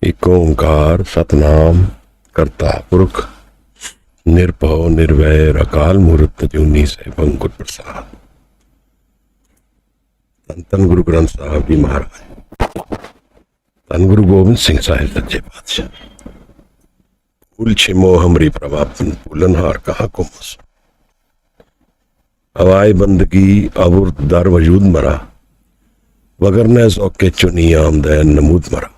एक ओंकार सतनाम करता पुरख निरभव निर्वैर अकाल मूर्त अजूनी सैभं गुर प्रसाद। धन गुरु ग्रंथ साहब जी महाराज, धन गुरु गोबिंद सिंह साहिब सच्चे पातशाह। फूल छिमो हमरी प्रभापन फूलनहार कहाँ को मस हवाए बंदगी अबुर दर वजूद मरा वगरने ज़ौक़े चुनी आमदैन नमूद मरा।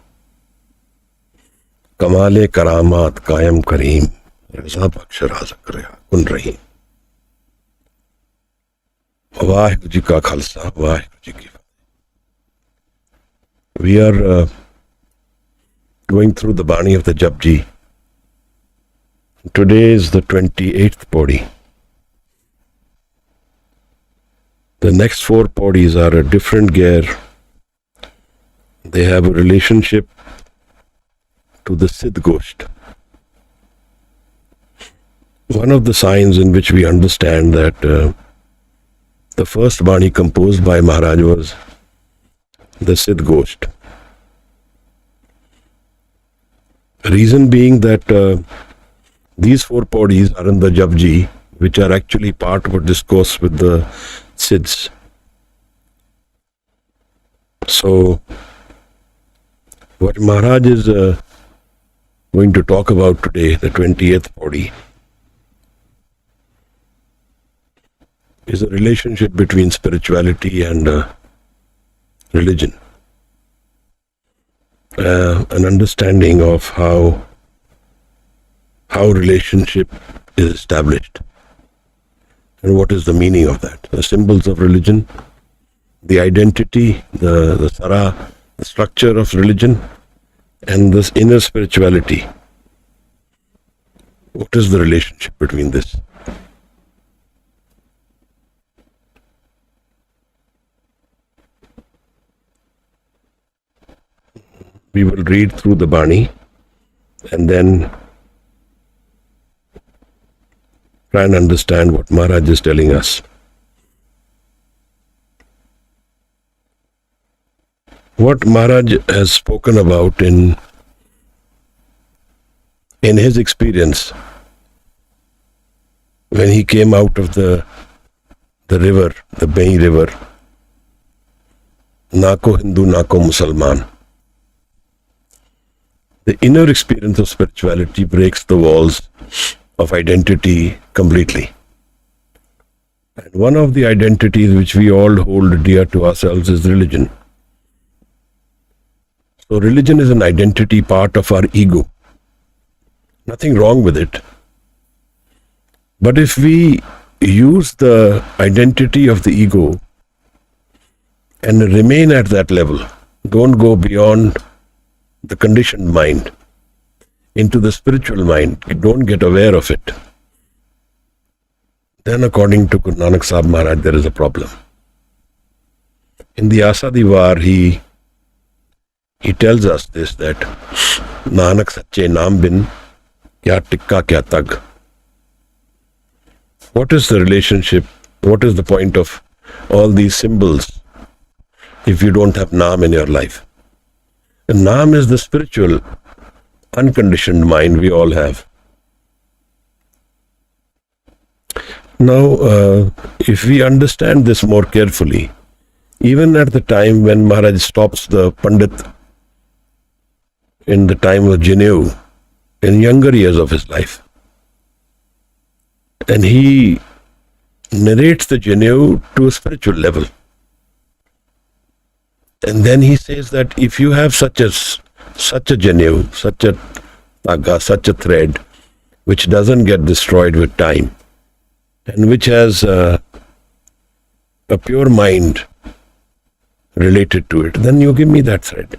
कमाले करामात कायम करीम रज़ा बख्श राज़क कुन रहीम। वाहेगुरु जी का खालसा वाहेगुरु जी की फतेह। We are going through the Bani of the Japji. Today is the 28th Pauri. The next 4 Pauris are a different gear. They have a relationship to the Sikh Gurus. One of the signs in which we understand that the first Bani composed by Maharaj was the Sikh Gurus. Reason being that these 4 Pauris are in the Japji, which are actually part of a discourse with the Siddhs. So, what Maharaj is going to talk about today, the 20th Pauri, is a relationship between spirituality and religion. An understanding of how relationship is established and what is the meaning of that. The symbols of religion, the identity, the sara, the structure of religion, and this inner spirituality. What is the relationship between this? We will read through the Bani and then try and understand what Maharaj is telling us. What Maharaj has spoken about in his experience when he came out of the river, the Bani river, Nako Hindu, Nako Musalman. The inner experience of spirituality breaks the walls of identity completely. And one of the identities which we all hold dear to ourselves is religion. So religion is an identity part of our ego. Nothing wrong with it. But if we use the identity of the ego and remain at that level, don't go beyond the conditioned mind into the spiritual mind, don't get aware of it, then according to Guru Nanak Sahib Maharaj, there is a problem. In the Asadi War, he tells us this, that Nanak Sache Naam Bin Kya Tikka Kya Tag. What is the relationship? What is the point of all these symbols if you don't have Naam in your life? And Naam is the spiritual, unconditioned mind we all have. Now, if we understand this more carefully, even at the time when Maharaj stops the Pandit in the time of Janeu, in younger years of his life, and he narrates the Janeu to a spiritual level. And then he says that if you have such a Janeu, such a taga, such a thread, which doesn't get destroyed with time, and which has a pure mind related to it, then you give me that thread.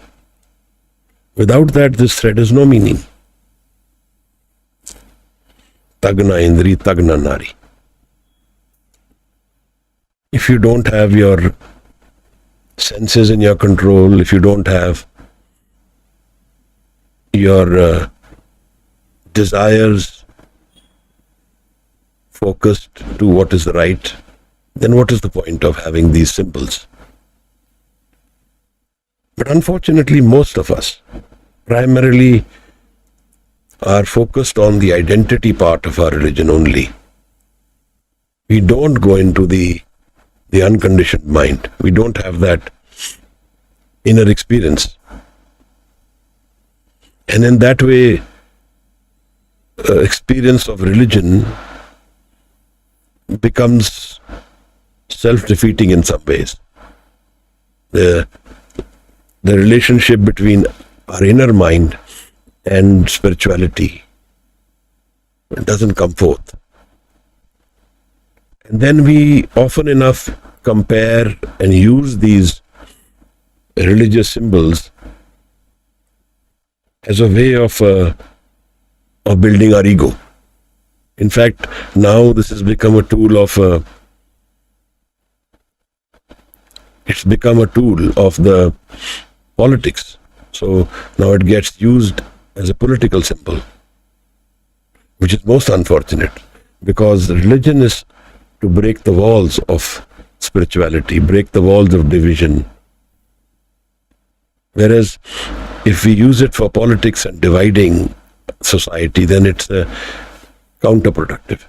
Without that, this thread has no meaning. Tagna Indri, Tagna Nari. If you don't have your senses in your control, if you don't have your desires focused to what is right, then what is the point of having these symbols? But unfortunately, most of us primarily are focused on the identity part of our religion only. We don't go into the unconditioned mind. We don't have that inner experience. And in that way, experience of religion becomes self-defeating in some ways. The relationship between our inner mind and spirituality doesn't come forth. And then we often enough compare and use these religious symbols as a way of building our ego. In fact, now this has become a tool of the politics. So now it gets used as a political symbol, which is most unfortunate, because religion is to break the walls of spirituality, break the walls of division. Whereas if we use it for politics and dividing society, then it's counterproductive.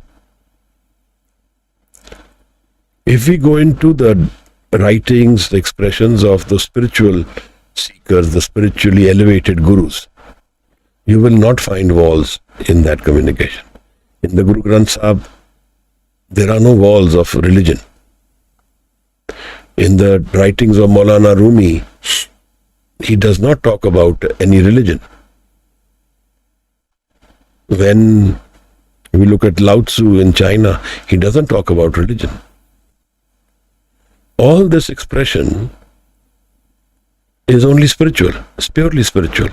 If we go into the writings, the expressions of the spiritual seekers, the spiritually elevated gurus, you will not find walls in that communication. In the Guru Granth Sahib, there are no walls of religion. In the writings of Maulana Rumi, he does not talk about any religion. When we look at Lao Tzu in China, he doesn't talk about religion. All this expression is only spiritual, it's purely spiritual.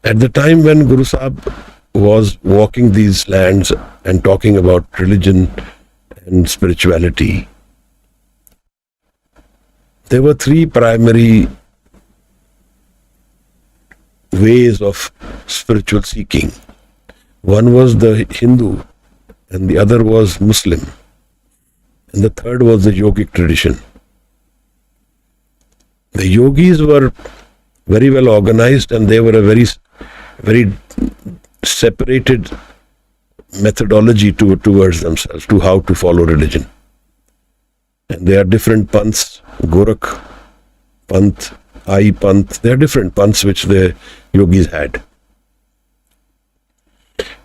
At the time when Guru Sahib was walking these lands and talking about religion and spirituality, there were three primary ways of spiritual seeking. One was the Hindu, and the other was Muslim, and the third was the yogic tradition. The yogis were very well organized, and they were a very separated methodology towards themselves, to how to follow religion. And there are different panths, Gorakh panth, Ai panth, there are different panths which the yogis had.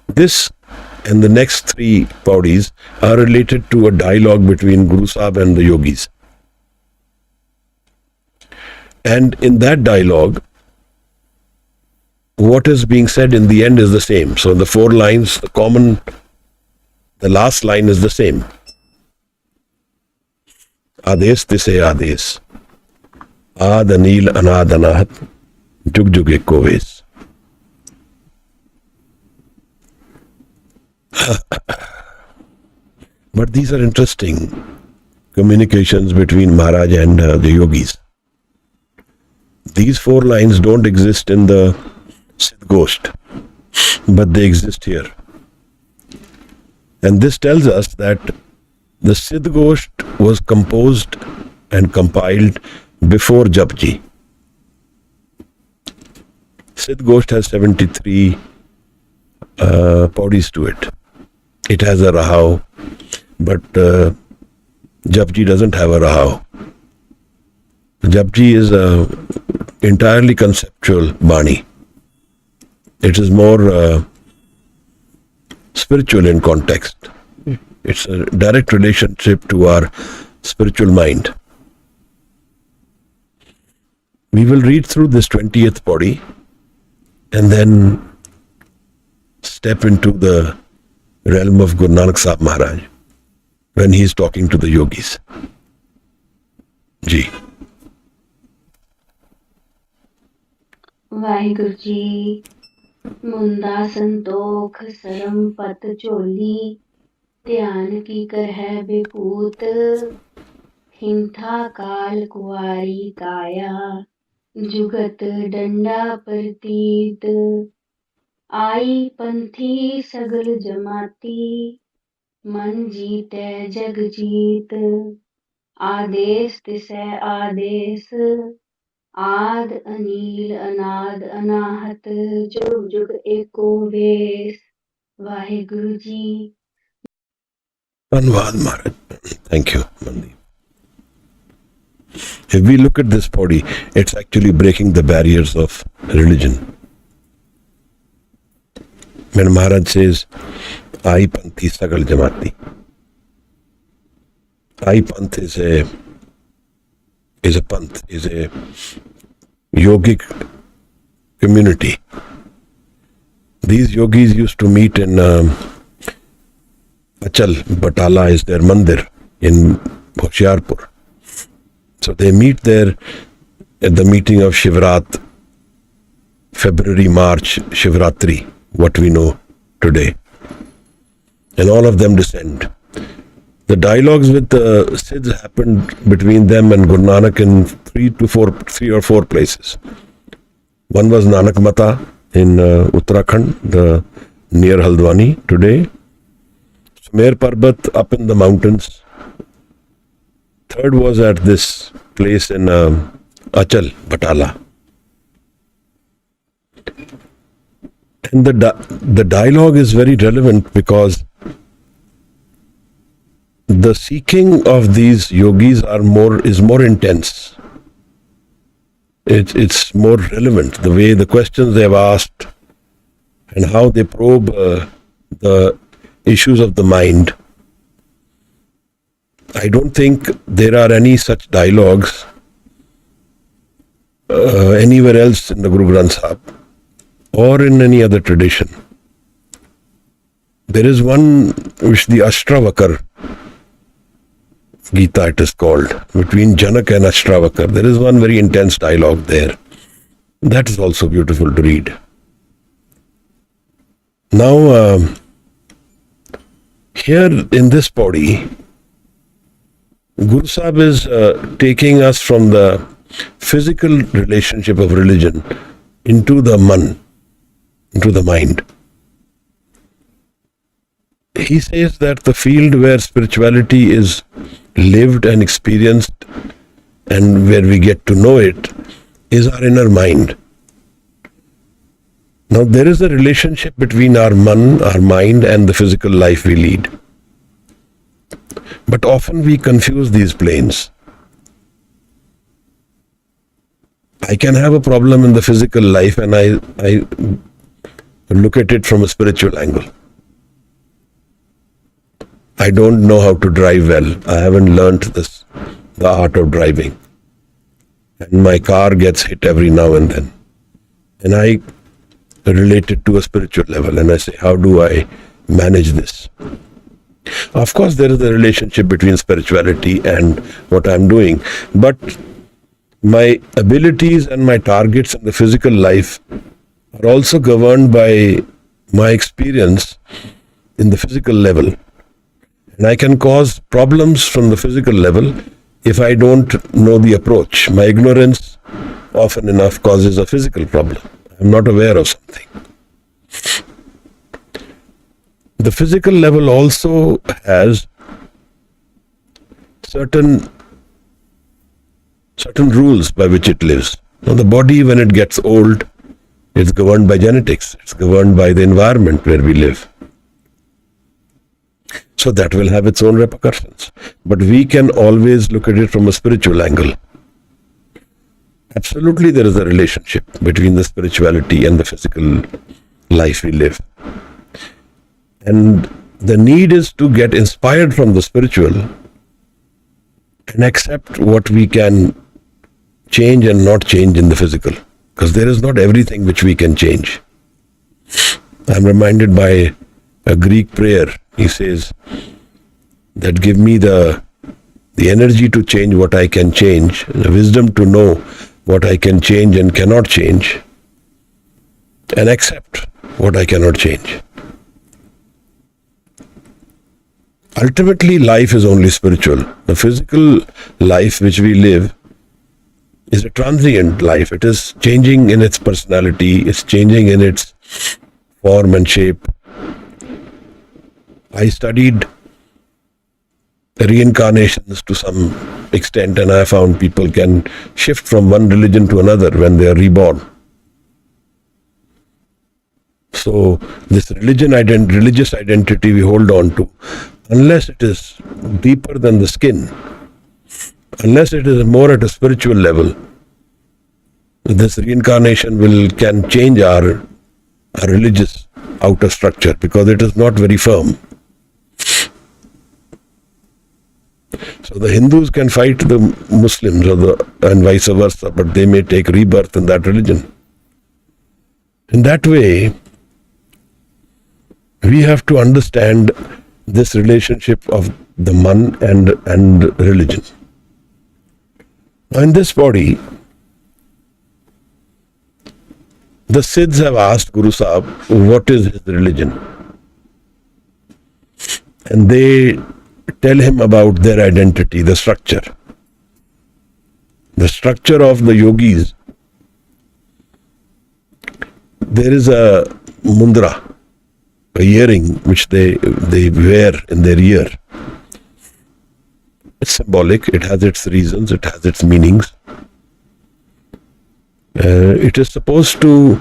This and the next three Pauris are related to a dialogue between Guru Sahib and the yogis. And in that dialogue, what is being said in the end is the same. So the four lines, the last line is the same. Ades tise ades, Ad anil anad anahat, jug jug eko ves. But these are interesting communications between Maharaj and the yogis. These four lines don't exist in the Sikh Gosht, but they exist here. And this tells us that the Sikh Gosht was composed and compiled before Japji. Sikh Gosht has 73 Pauris to it. It has a Rahau, but Japji doesn't have a Rahau. Japji is a entirely conceptual Bani. It is more spiritual in context. It's a direct relationship to our spiritual mind. We will read through this 20th Pauri and then step into the realm of Guru Nanak Sahib Maharaj when he is talking to the yogis. Ji. Waheguru ji ਮੁੰਦਾ ਸੰਤੋਖ ਸਰਮ ਪਤ ਝੋਲੀ ਧਿਆਨ ਕੀ ਕਰ ਹੈ ਬੇਪੂਤ ਹਿੰਥਾ ਕਾਲ ਕੁਆਰੀ ਕਾਇਆ ਜੁਗਤ ਡੰਡਾ ਪ੍ਰਤੀਤ ਆਈ ਪੰਥੀ ਸਗਲ ਜਮਾਤੀ ਮਨ ਜੀਤੈ ਜਗ ਜੀਤ ਆਦੇਸ ਤਿਸੈ ਆਦੇਸ आद अनील अनाद अनाहत जुग जुग एको वेस Waheguru ji. Dhanwad Maharaj. Thank you, Mandeep. If we look at this body, it's actually breaking the barriers of religion. When Maharaj says, Ai Panthi Sagal Jamati. Ai Panth is a panth, is a yogic community. These yogis used to meet in Achal, Batala is their mandir in Hoshiarpur. So they meet there at the meeting of Shivrat, February, March, Shivratri, what we know today. And all of them descend. The dialogues with the Siddhs happened between them and Gurunanak in three or four places. One was Nanak Mata in Uttarakhand, near Haldwani today. Sumer Parbat up in the mountains. Third was at this place in Achal, Batala. And the dialogue is very relevant because the seeking of these yogis is more intense. It's more relevant, the way the questions they have asked and how they probe the issues of the mind. I don't think there are any such dialogues anywhere else in the Guru Granth Sahib or in any other tradition. There is one which the Ashtravakar Gita it is called, between Janak and Ashtravakar. There is one very intense dialogue there. That is also beautiful to read. Now, here in this body, Guru Sahib is taking us from the physical relationship of religion into the man, into the mind. He says that the field where spirituality is lived and experienced and where we get to know it is our inner mind. Now there is a relationship between our mind and the physical life we lead. But often we confuse these planes. I can have a problem in the physical life and I look at it from a spiritual angle. I don't know how to drive well. I haven't learnt the art of driving. And my car gets hit every now and then. And I relate it to a spiritual level and I say, how do I manage this? Of course, there is a relationship between spirituality and what I'm doing. But my abilities and my targets in the physical life are also governed by my experience in the physical level. And I can cause problems from the physical level if I don't know the approach. My ignorance often enough causes a physical problem. I'm not aware of something. The physical level also has certain rules by which it lives. Now the body, when it gets old, it's governed by genetics. It's governed by the environment where we live. So that will have its own repercussions. But we can always look at it from a spiritual angle. Absolutely, there is a relationship between the spirituality and the physical life we live. And the need is to get inspired from the spiritual and accept what we can change and not change in the physical. Because there is not everything which we can change. I'm reminded by a Greek prayer. He says that give me the energy to change what I can change, the wisdom to know what I can change and cannot change, and accept what I cannot change. Ultimately, life is only spiritual. The physical life which we live is a transient life. It is changing in its personality, it's changing in its form and shape. I studied reincarnations to some extent, and I found people can shift from one religion to another when they are reborn. So this religious identity we hold on to, unless it is deeper than the skin, unless it is more at a spiritual level, this reincarnation can change our religious outer structure, because it is not very firm. So the Hindus can fight the Muslims and vice versa, but they may take rebirth in that religion. In that way, we have to understand this relationship of the man and religion. Now in this body, the Siddhs have asked Guru Sahib, what is his religion? And they tell him about their identity, the structure. The structure of the yogis. There is a mundra, a earring which they wear in their ear. It's symbolic, it has its reasons, it has its meanings. It is supposed to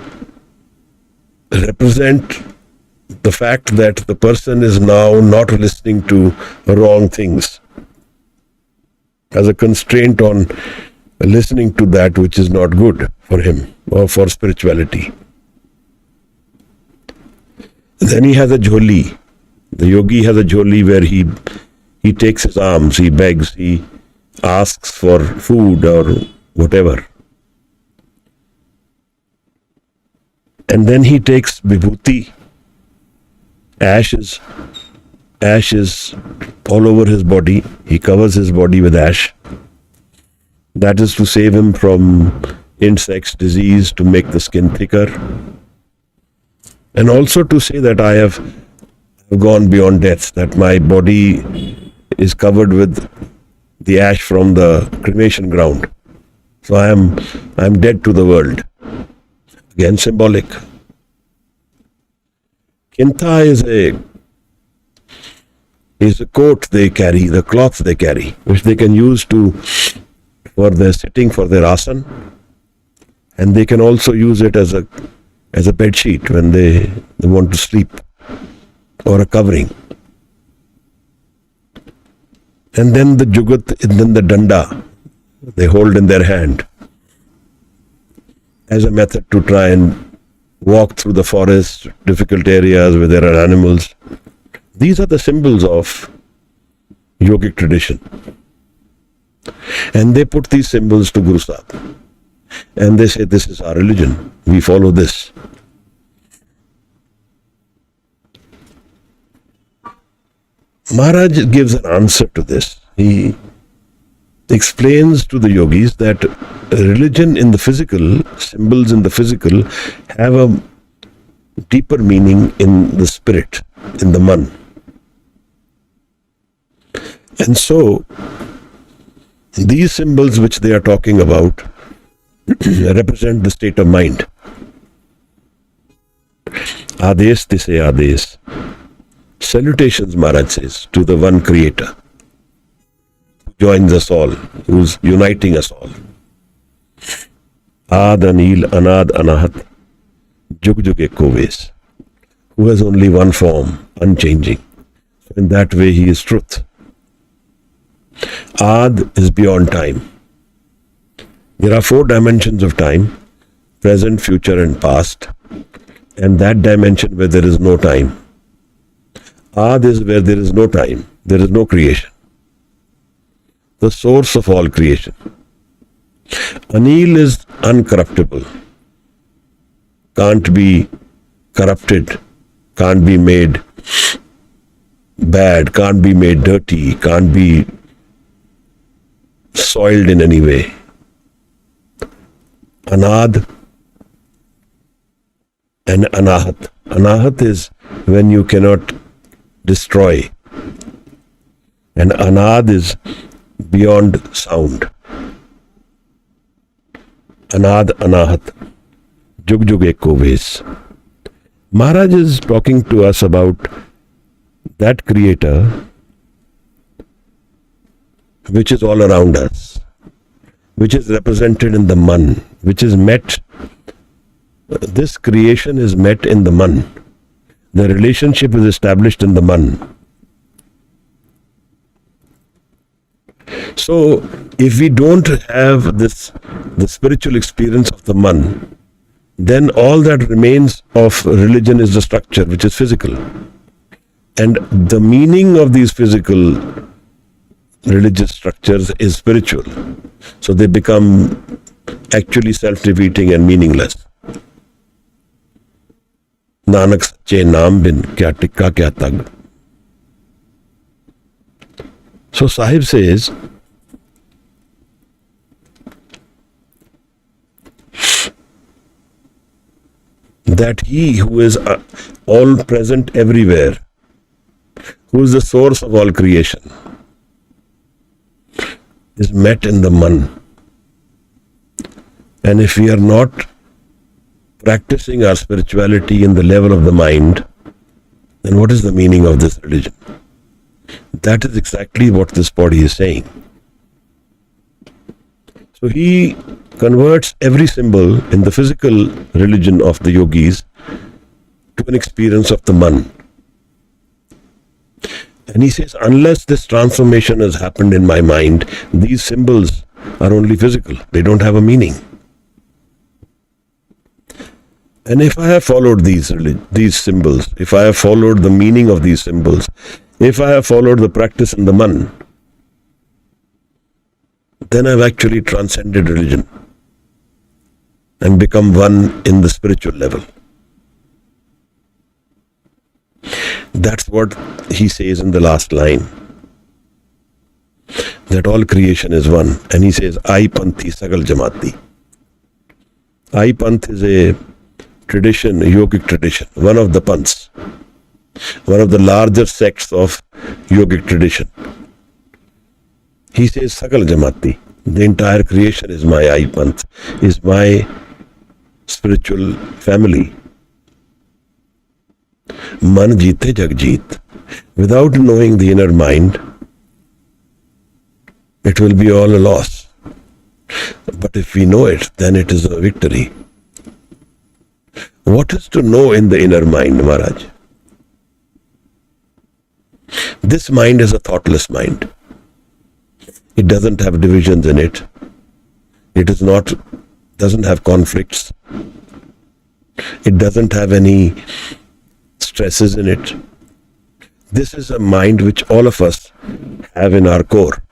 represent the fact that the person is now not listening to wrong things, as a constraint on listening to that which is not good for him or for spirituality. Then he has a jholi. The yogi has a jholi where he takes his alms, he begs, he asks for food or whatever. And then he takes vibhuti, ashes all over his body. He covers his body with ash. That is to save him from insects, disease, to make the skin thicker. And also to say that I have gone beyond death, that my body is covered with the ash from the cremation ground. So I am dead to the world. Again, symbolic. Katha is a coat they carry, the cloth they carry, which they can use for their sitting, for their asana, and they can also use it as a bed sheet when they want to sleep, or a covering. And then the jugat, and then the danda they hold in their hand as a method to try and walk through the forest, difficult areas where there are animals. These are the symbols of yogic tradition. And they put these symbols to Guru Sahib. And they say, this is our religion. We follow this. Maharaj gives an answer to this. He explains to the yogis that religion in the physical, symbols in the physical, have a deeper meaning in the spirit, in the man. And so, these symbols which they are talking about represent the state of mind. Ades tise ades. Salutations, Maharaj says, to the one creator, who joins us all, who's uniting us all. Ad Anil Anad Anahat Jug Jug Eko Ves, who has only one form, unchanging. So in that way he is truth. Ad is beyond time. There are 4 dimensions of time: present, future and past. And that dimension where there is no time. Ad is where there is no time, there is no creation. The source of all creation. Anil is uncorruptible, can't be corrupted, can't be made bad, can't be made dirty, can't be soiled in any way. Anad and Anahat. Anahat is when you cannot destroy, and Anad is beyond sound. Anad Anahat Jug Jug Eko Ves. Maharaj is talking to us about that creator which is all around us, which is represented in the man, which is met. This creation is met in the man. The relationship is established in the man. So, if we don't have the spiritual experience of the man, then all that remains of religion is the structure, which is physical. And the meaning of these physical religious structures is spiritual. So they become actually self-defeating and meaningless. Nanak sache naam bin kya tikka kya tag. So Sahib says, that he who is all present everywhere, who is the source of all creation, is met in the man. And if we are not practicing our spirituality in the level of the mind, then what is the meaning of this religion? That is exactly what this body is saying. So he converts every symbol in the physical religion of the yogis to an experience of the man. And he says, unless this transformation has happened in my mind, these symbols are only physical. They don't have a meaning. And if I have followed these symbols, if I have followed the meaning of these symbols, if I have followed the practice in the man, then I've actually transcended religion and become one in the spiritual level. That's what he says in the last line, that all creation is one. And he says, I panthi sagal jamati. I panth is a tradition, a yogic tradition, one of the panths, one of the larger sects of yogic tradition. He says, Sakal Jamati, the entire creation is my I panth, is my spiritual family. Man jeete jag jeet. Without knowing the inner mind, it will be all a loss. But if we know it, then it is a victory. What is to know in the inner mind, Maharaj? This mind is a thoughtless mind. It doesn't have divisions in it. It doesn't have conflicts. It doesn't have any stresses in it. This is a mind which all of us have in our core.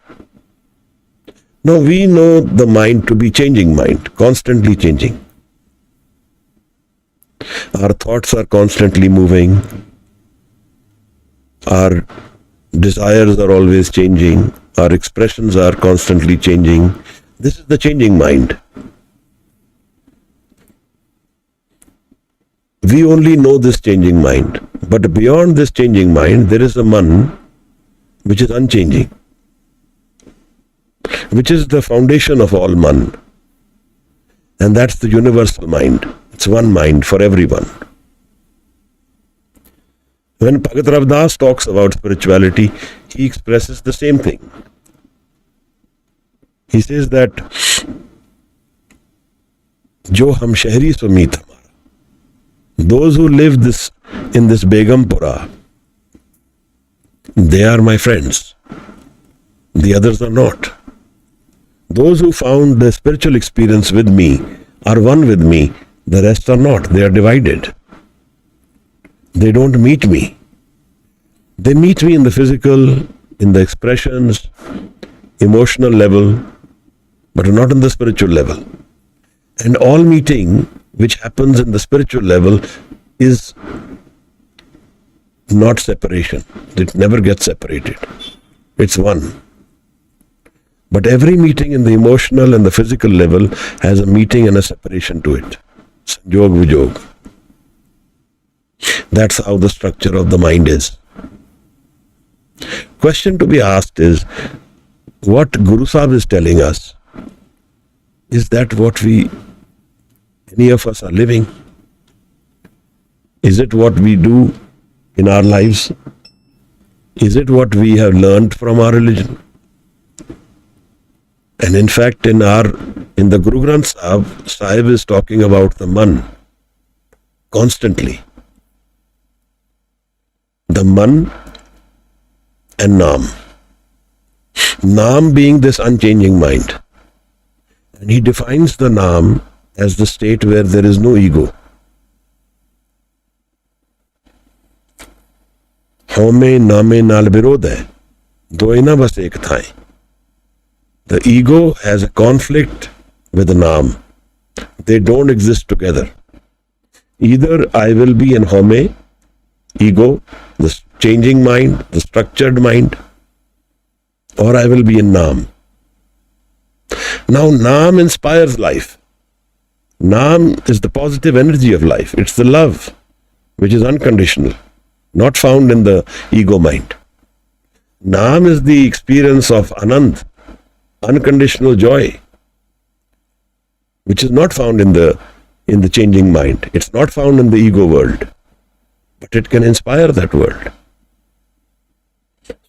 Now we know the mind to be changing mind, constantly changing. Our thoughts are constantly moving. Our desires are always changing. Our expressions are constantly changing. This is the changing mind. We only know this changing mind. But beyond this changing mind, there is a man which is unchanging, which is the foundation of all man. And that's the universal mind. It's one mind for everyone. When Bhagat Ravdas talks about spirituality, he expresses the same thing. He says that Jo hum shahri so meet hamara. Those who live in this Begumpura, they are my friends. The others are not. Those who found the spiritual experience with me are one with me. The rest are not. They are divided. They don't meet me. They meet me in the physical, in the expressions, emotional level, but not in the spiritual level. And all meeting which happens in the spiritual level is not separation. It never gets separated. It's one. But every meeting in the emotional and the physical level has a meeting and a separation to it. Sanjog vijog. That's how the structure of the mind is. Question to be asked is, what Guru Sahib is telling us, is that what any of us are living? Is it what we do in our lives? Is it what we have learned from our religion? And in fact, in the Guru Granth Sahib is talking about the man constantly. The man and Naam. Naam being this unchanging mind. And he defines the Naam as the state where there is no ego. Home naame naal virodh hai, doye na bas ek thaai. The ego has a conflict with the Naam. They don't exist together. Either I will be in home, ego, the changing mind, the structured mind, or I will be in Naam. Now, Naam inspires life. Naam is the positive energy of life. It's the love, which is unconditional, not found in the ego mind. Naam is the experience of Anand, unconditional joy, which is not found in the changing mind. It's not found in the ego world, but it can inspire that world.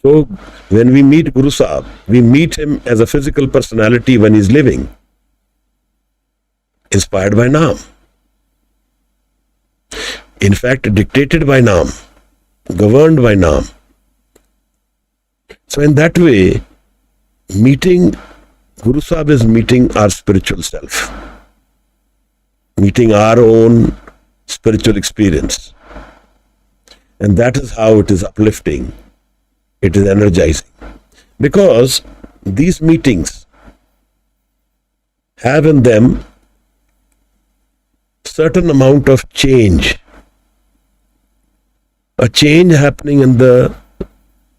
So when we meet Guru Sahib, we meet him as a physical personality when he's living, inspired by Naam. In fact, dictated by Naam, governed by Naam. So in that way, meeting Guru Sahib is meeting our spiritual self, meeting our own spiritual experience. And that is how it is uplifting. It is energizing. Because these meetings have in them certain amount of change. A change happening in the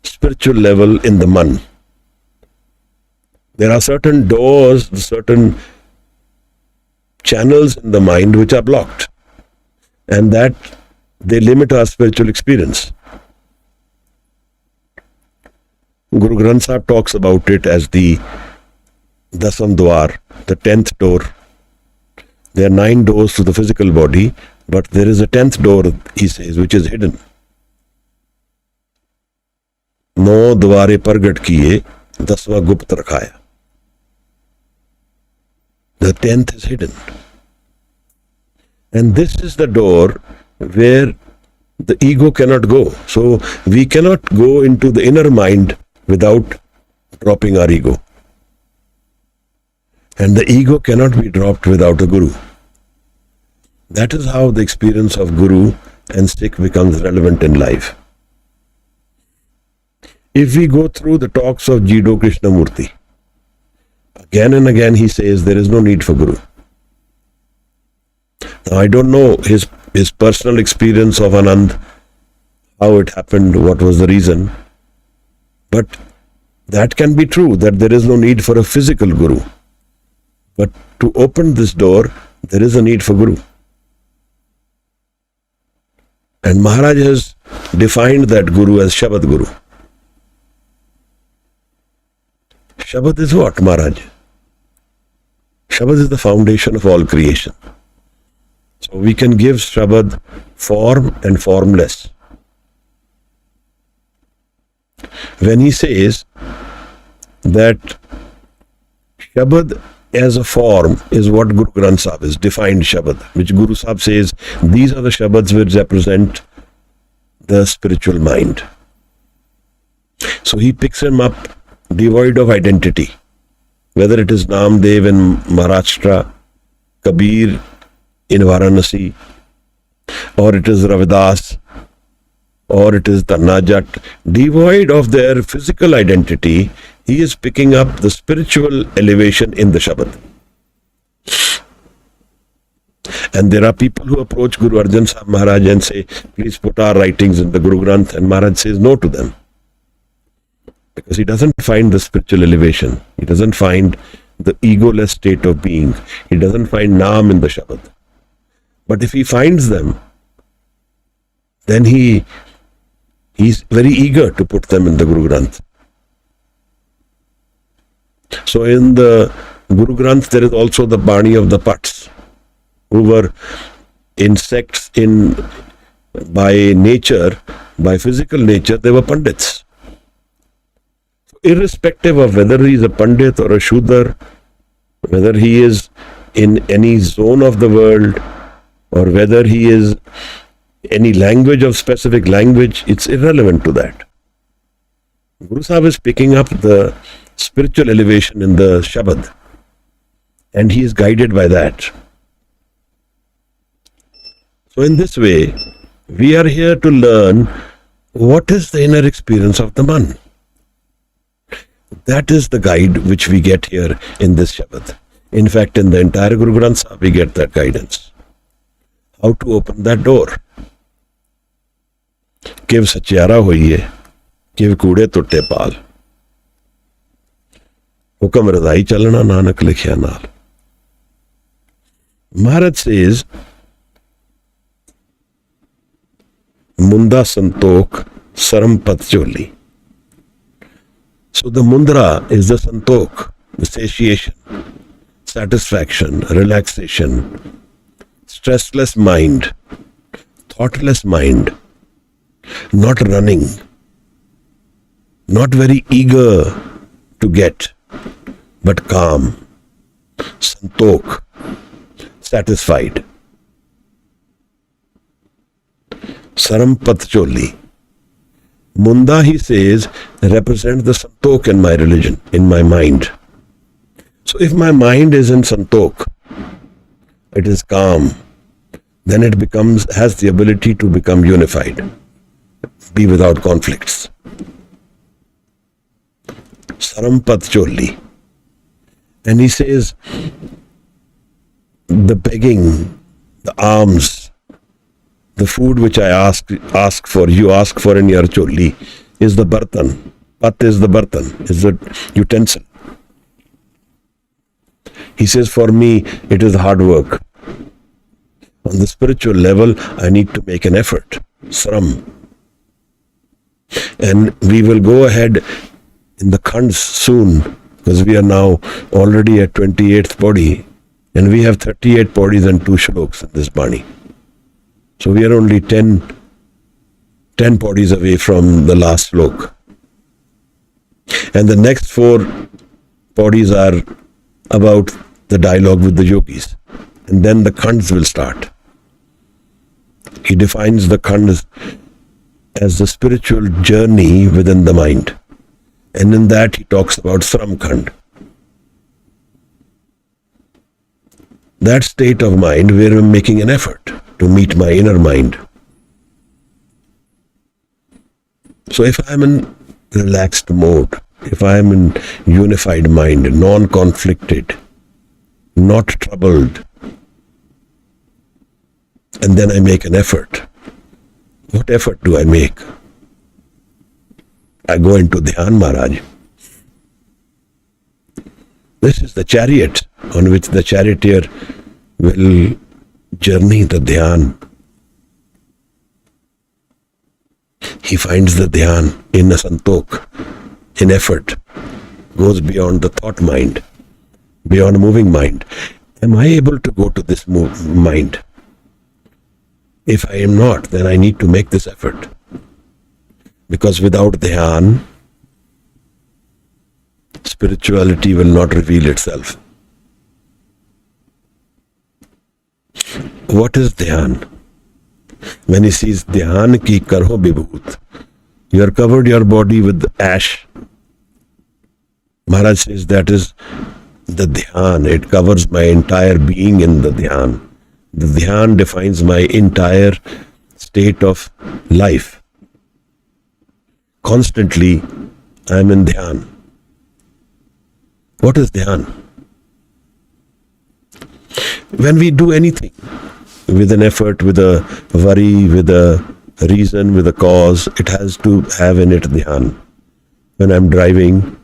spiritual level in the man. There are certain doors, certain channels in the mind which are blocked, and that they limit our spiritual experience. Guru Granth Sahib talks about it as the Dasam Dwar, the 10th door. There are 9 doors to the physical body, but there is a 10th door, he says, which is hidden. No dware pargat kiye, daswa gupt rakhaya. The 10th is hidden. And this is the door where the ego cannot go. So we cannot go into the inner mind without dropping our ego. And the ego cannot be dropped without a guru. That is how the experience of Guru and Sikh becomes relevant in life. If we go through the talks of Jido Krishnamurti, again and again he says there is no need for Guru. Now I don't know his personal experience of Anand, how it happened, what was the reason. But that can be true, that there is no need for a physical Guru. But to open this door, there is a need for Guru. And Maharaj has defined that Guru as Shabad Guru. Shabad is what, Maharaj? Shabad is the foundation of all creation. So we can give Shabad form and formless. When he says that Shabad as a form is what Guru Granth Sahib is, defined Shabad, which Guru Sahib says, these are the Shabads which represent the spiritual mind. So he picks him up devoid of identity, whether it is Namdev in Maharashtra, Kabir in Varanasi, or it is Ravidas, or it is Tanajat, devoid of their physical identity, he is picking up the spiritual elevation in the Shabad. And there are people who approach Guru Arjan Sahib Maharaj and say, please put our writings in the Guru Granth, and Maharaj says no to them. Because he doesn't find the spiritual elevation. He doesn't find the egoless state of being. He doesn't find Naam in the Shabad. But if he finds them, then he's very eager to put them in the Guru Granth. So in the Guru Granth, there is also the Bani of the Pats, who were insects by nature, by physical nature, they were Pandits. Irrespective of whether he is a Pandit or a Shudra, whether he is in any zone of the world, or whether he is any language of specific language, it's irrelevant to that. Guru Sahib is picking up the spiritual elevation in the Shabad, and he is guided by that. So in this way, we are here to learn what is the inner experience of the man. That is the guide which we get here in this Shabad. In fact, in the entire Guru Granth Sahib, we get that guidance. How to open that door. Kiv sachiara hoiye, kiv kude tutte paal. Hukam radai chalna nanak likhya naal. Maharaj says, Munda santok sarampat choli. So the mundra is the santok, the satiation, satisfaction, relaxation, stressless mind, thoughtless mind, not running, not very eager to get, but calm, santok, satisfied. Sarampat choli. Munda, he says, represents the santok in my religion, in my mind. So if my mind is in santok, it is calm, then it has the ability to become unified, be without conflicts. Sarampat choli. And he says, the begging, the alms, the food which I ask for, you ask for in your choli, is the bartan. Pat is the bartan, is the utensil. He says, for me, it is hard work. On the spiritual level, I need to make an effort, sram. And we will go ahead in the khands soon, because we are now already at 28th body, and we have 38 bodies and 2 shloks in this Bani. So we are only 10 bodies away from the last slok. And the next 4 bodies are about the dialogue with the yogis. And then the khands will start. He defines the khands as the spiritual journey within the mind. And in that he talks about Sram Khand. That state of mind where I'm making an effort to meet my inner mind. So if I'm in relaxed mode, if I'm in unified mind, non-conflicted, not troubled, and then I make an effort, what effort do I make? I go into Dhyan, Maharaj. This is the chariot on which the charioteer will journey the Dhyan. He finds the Dhyan in a santok, in effort, goes beyond the thought mind, beyond moving mind. Am I able to go to this mind? If I am not, then I need to make this effort. Because without Dhyan, spirituality will not reveal itself. What is Dhyan? When he sees Dhyan ki karho bibhut, you are covered your body with ash. Maharaj says that is the Dhyan. It covers my entire being in the Dhyan. The Dhyan defines my entire state of life. Constantly, I am in Dhyan. What is Dhyan? When we do anything, with an effort, with a worry, with a reason, with a cause, it has to have in it Dhyan. When I'm driving,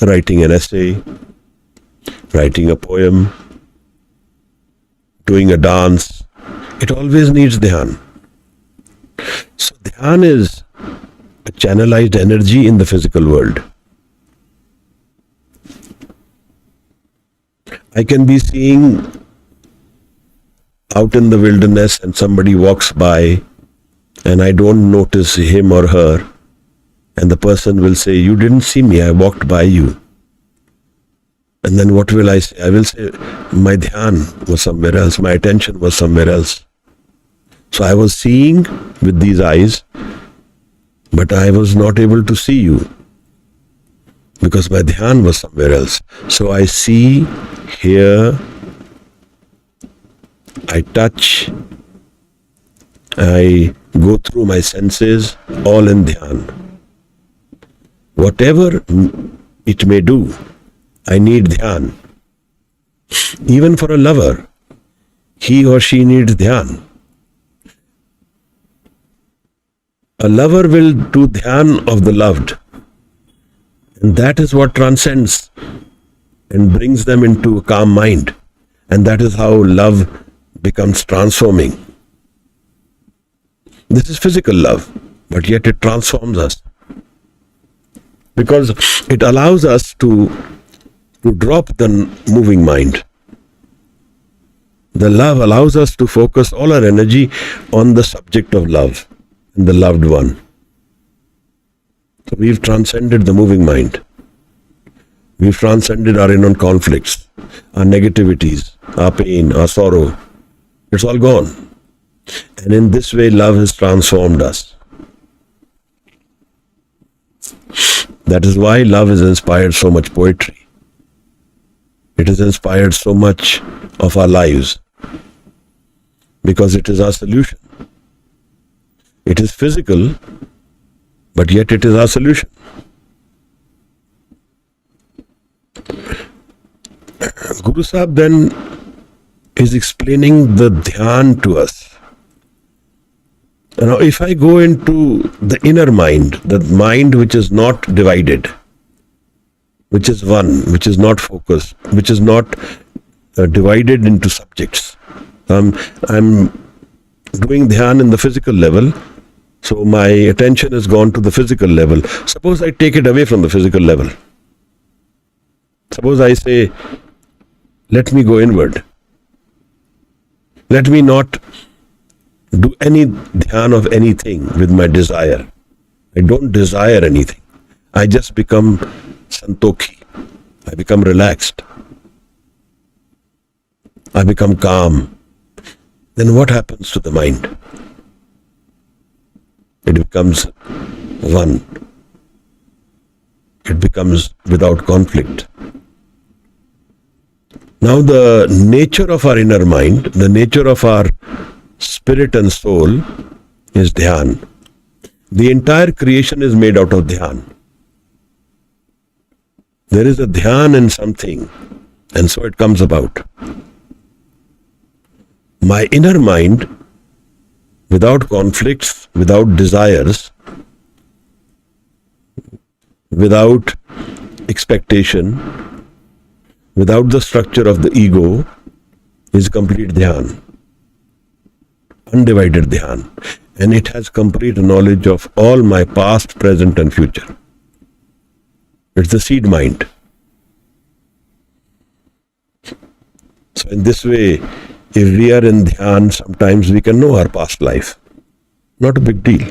writing an essay, writing a poem, doing a dance, it always needs Dhyan. So Dhyan is a channelized energy in the physical world. I can be seeing out in the wilderness and somebody walks by and I don't notice him or her, And the person will say, you didn't see me, I walked by you. And then what will I say? I will say, my dhyan was somewhere else, my attention was somewhere else. So I was seeing with these eyes, but I was not able to see you because my dhyan was somewhere else. So I see, hear, I touch, I go through my senses, all in dhyan. Whatever it may do, I need dhyan. Even for a lover, he or she needs dhyan. A lover will do dhyan of the loved. And that is what transcends and brings them into a calm mind. And that is how love becomes transforming. This is physical love, but yet it transforms us. Because it allows us to drop the moving mind. The love allows us to focus all our energy on the subject of love and the loved one. So we've transcended the moving mind. We've transcended our inner conflicts, our negativities, our pain, our sorrow. It's all gone. And in this way, love has transformed us. That is why love has inspired so much poetry. It has inspired so much of our lives. Because it is our solution. It is physical, but yet it is our solution. Guru Sahib then is explaining the dhyan to us. Now, if I go into the inner mind, the mind which is not divided, which is one, which is not focused, which is not divided into subjects. I'm doing dhyan in the physical level, so my attention has gone to the physical level. Suppose I take it away from the physical level. Suppose I say, let me go inward. Let me not do any dhyan of anything with my desire. I don't desire anything. I just become santokhi. I become relaxed. I become calm. Then what happens to the mind? It becomes one. It becomes without conflict. Now the nature of our inner mind, the nature of our spirit and soul is dhyan. The entire creation is made out of dhyan. There is a dhyan in something, and so it comes about. My inner mind, without conflicts, without desires, without expectation, without the structure of the ego, is complete dhyan. Undivided dhyan. And it has complete knowledge of all my past, present and future. It's the seed mind. So in this way, if we are in dhyan, sometimes we can know our past life. Not a big deal.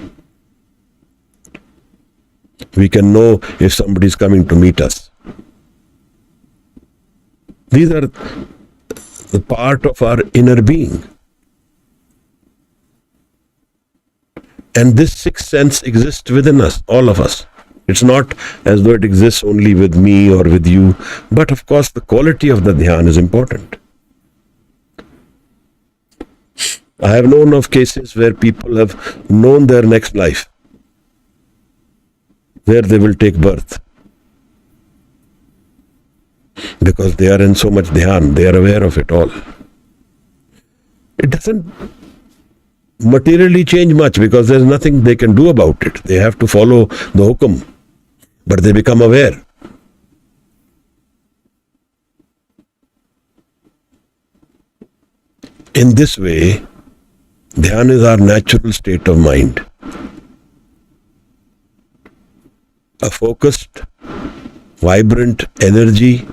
We can know if somebody is coming to meet us. These are the part of our inner being. And this sixth sense exists within us, all of us. It's not as though it exists only with me or with you. But of course, the quality of the dhyan is important. I have known of cases where people have known their next life, where they will take birth. Because they are in so much dhyan, they are aware of it all. It doesn't materially change much because there's nothing they can do about it. They have to follow the hukum, but they become aware. In this way, dhyan is our natural state of mind. A focused, vibrant energy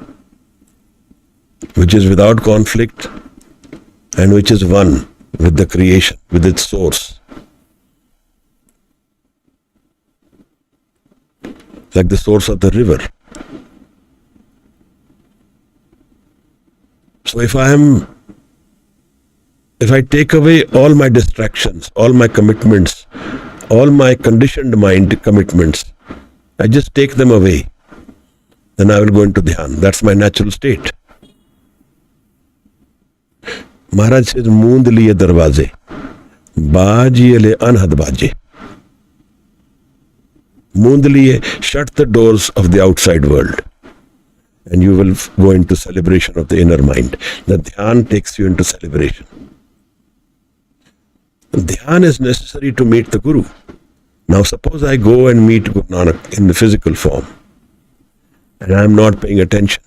which is without conflict and which is one with the creation, with its source. like the source of the river. So if I take away all my distractions, all my commitments, all my conditioned mind commitments, I just take them away, then I will go into dhyan. That's my natural state. Maharaj says, Moond liye darwaze, baaj ye le anhad baaje. Moond liye, shut the doors of the outside world, and you will go into celebration of the inner mind. The dhyan takes you into celebration. Dhyan is necessary to meet the Guru. Now suppose I go and meet Guru Nanak in the physical form, and I am not paying attention.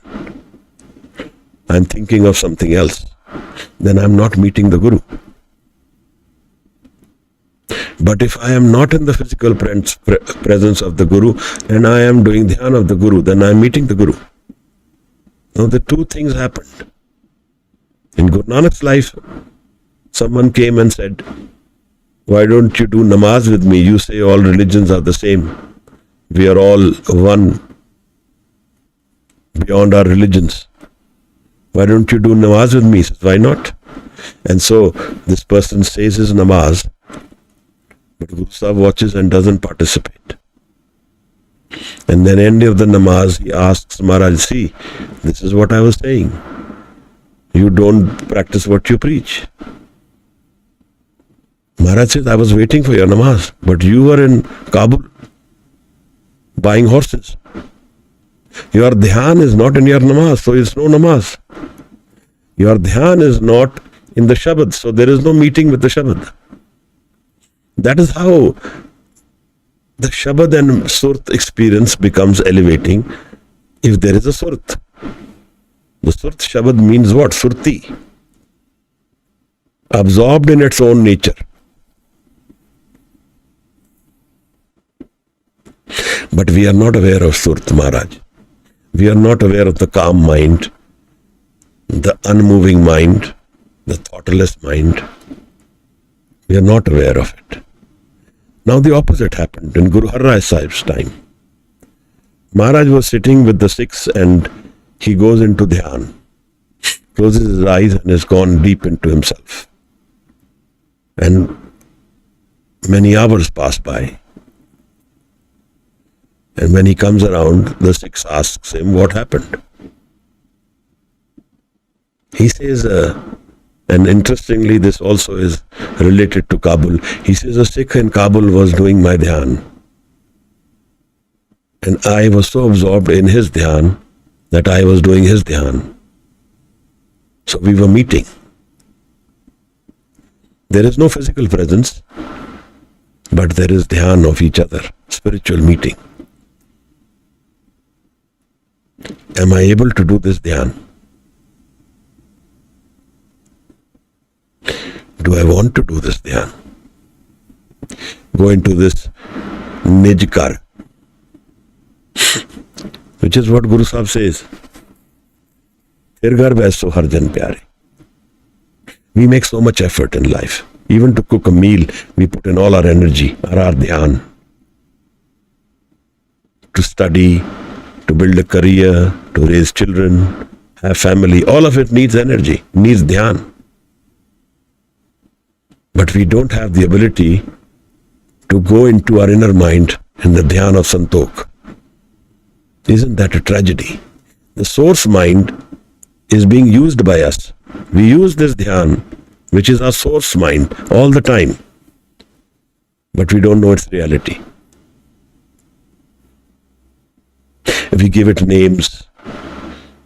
I am thinking of something else. Then I am not meeting the Guru. But if I am not in the physical presence of the Guru and I am doing dhyan of the Guru, then I am meeting the Guru. Now the two things happened. In Guru Nanak's life, someone came and said, why don't you do namaz with me? You say all religions are the same. We are all one beyond our religions. Why don't you do namaz with me? He says, why not? And so this person says his namaz, but Guru Sahib watches and doesn't participate. And then end of the namaz, he asks Maharaj, see, this is what I was saying. You don't practice what you preach. Maharaj says, I was waiting for your namaz, but you were in Kabul buying horses. Your dhyan is not in your namaz, so it's no namaz. Your dhyan is not in the Shabad, so there is no meeting with the Shabad. That is how the Shabad and Surt experience becomes elevating if there is a Surt. The Surt Shabad means what? Surti. Absorbed in its own nature. But we are not aware of Surt, Maharaj. We are not aware of the calm mind, the unmoving mind, the thoughtless mind. We are not aware of it. Now the opposite happened in Guru Har Rai Sahib's time. Maharaj was sitting with the Sikhs and he goes into dhyan, closes his eyes and is gone deep into himself. And many hours pass by. And when he comes around, the Sikhs asks him what happened. He says, and interestingly this also is related to Kabul, he says a Sikh in Kabul was doing my dhyan. And I was so absorbed in his dhyan that I was doing his dhyan. So we were meeting. There is no physical presence, but there is dhyan of each other, spiritual meeting. Am I able to do this dhyan? Do I want to do this dhyan? Go into this nijkar, which is what Guru Sahib says. Fir ghar baise har jan pyare. We make so much effort in life. Even to cook a meal, we put in all our energy, our dhyan. To study, to build a career, to raise children, have family, all of it needs energy, needs dhyan. But we don't have the ability to go into our inner mind in the dhyan of Santokh. Isn't that a tragedy? The source mind is being used by us. We use this dhyan, which is our source mind, all the time. But we don't know its reality. We give it names,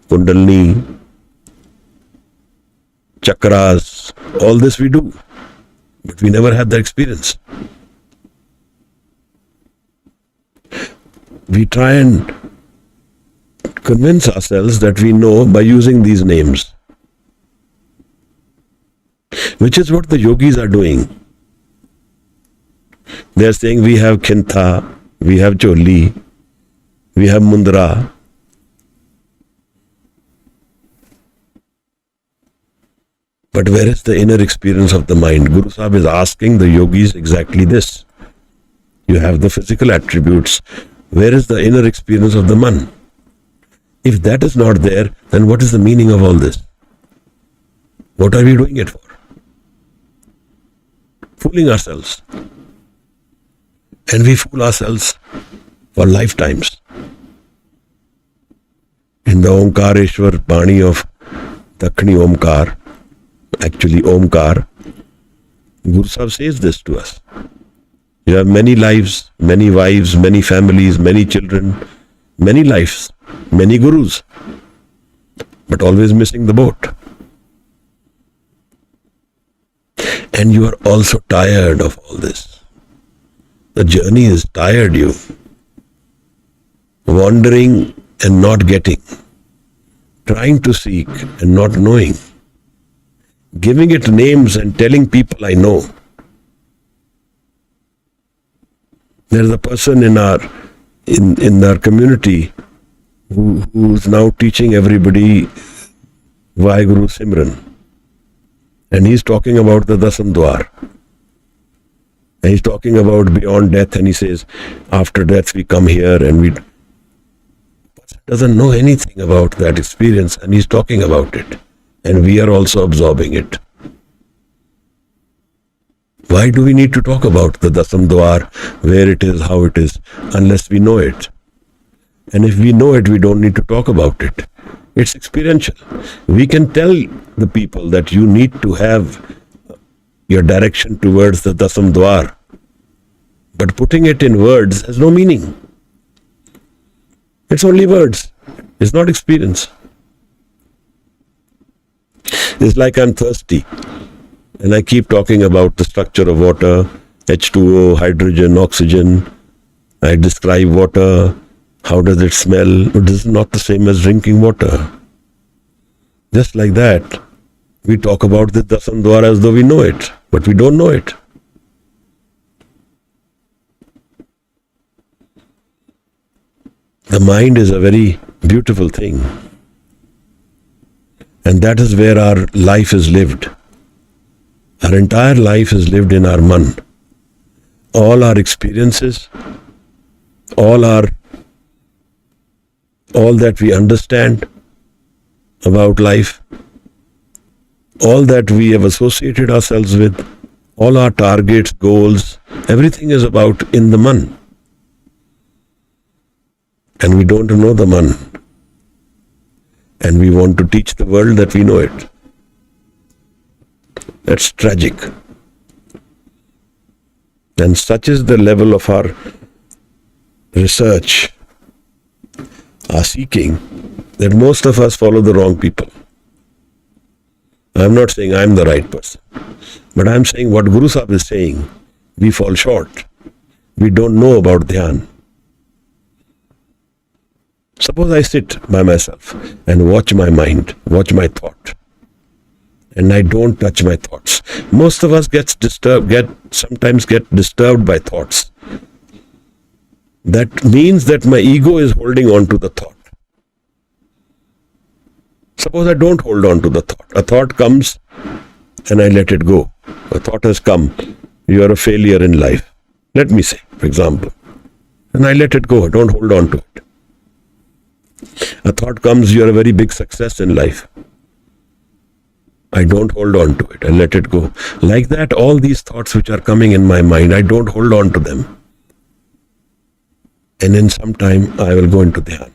kundalini, chakras, all this we do. But we never had the experience. We try and convince ourselves that we know by using these names, which is what the yogis are doing. They are saying we have kintha, we have choli, we have mundra. But where is the inner experience of the mind? Guru Sahib is asking the yogis exactly this. You have the physical attributes, Where is the inner experience of the man? If that is not there, then what is the meaning of all this? What are we doing it for? Fooling ourselves. And we fool ourselves for lifetimes. In the Omkareshwar Bani of Dakhini Omkar, actually Omkar, Guru Sahib says this to us. You have many lives, many wives, many families, many children, many lives, many gurus, but always missing the boat. And you are also tired of all this. The journey has tired you. Wandering and not getting. Trying to seek and not knowing. Giving it names and telling people I know. There is a person in our community who is now teaching everybody Waheguru Simran. And he's talking about the Dasam Dwar. And he's talking about beyond death, and he says, after death we come here, and we doesn't know anything about that experience, and he's talking about it. And we are also absorbing it. Why do we need to talk about the Dasam Dwar, where it is, how it is, unless we know it? And if we know it, we don't need to talk about it. It's experiential. We can tell the people that you need to have your direction towards the Dasam Dwar, but putting it in words has no meaning. It's only words. It's not experience. It's like I'm thirsty and I keep talking about the structure of water, H2O, hydrogen, oxygen. I describe water. How does it smell? It is not the same as drinking water. Just like that, we talk about the Dasam Dwar as though we know it, but we don't know it. The mind is a very beautiful thing. And that is where our life is lived. Our entire life is lived in our man. All our experiences, all that we understand about life, all that we have associated ourselves with, all our targets, goals, everything is about in the man. And we don't know the man. And we want to teach the world that we know it. That's tragic. And such is the level of our research, our seeking, that most of us follow the wrong people. I'm not saying I'm the right person, but I'm saying what Guru Sahib is saying, we fall short. We don't know about dhyan. Suppose I sit by myself and watch my mind, watch my thought, and I don't touch my thoughts. Most of us sometimes get disturbed by thoughts. That means that my ego is holding on to the thought. Suppose I don't hold on to the thought. A thought comes and I let it go. A thought has come. You are a failure in life. Let me say, for example. And I let it go. I don't hold on to it. A thought comes, you are a very big success in life. I don't hold on to it. I let it go. Like that, all these thoughts which are coming in my mind, I don't hold on to them. And in some time, I will go into dhyan.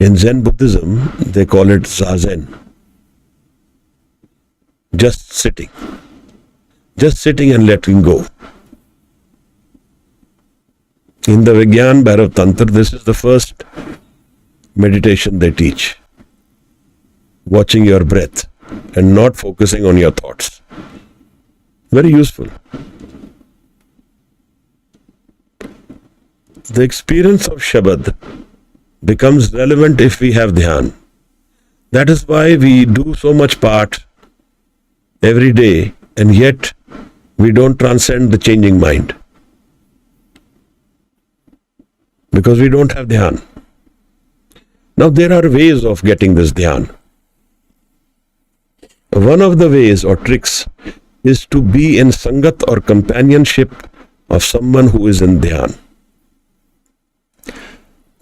In Zen Buddhism, they call it Zazen. Just sitting. Just sitting and letting go. In the Vigyan Bhairav Tantra, this is the first meditation they teach. Watching your breath and not focusing on your thoughts. Very useful. The experience of Shabad becomes relevant if we have dhyan. That is why we do so much part every day, and yet we don't transcend the changing mind. Because we don't have dhyan. Now there are ways of getting this dhyan. One of the ways or tricks is to be in sangat or companionship of someone who is in dhyan.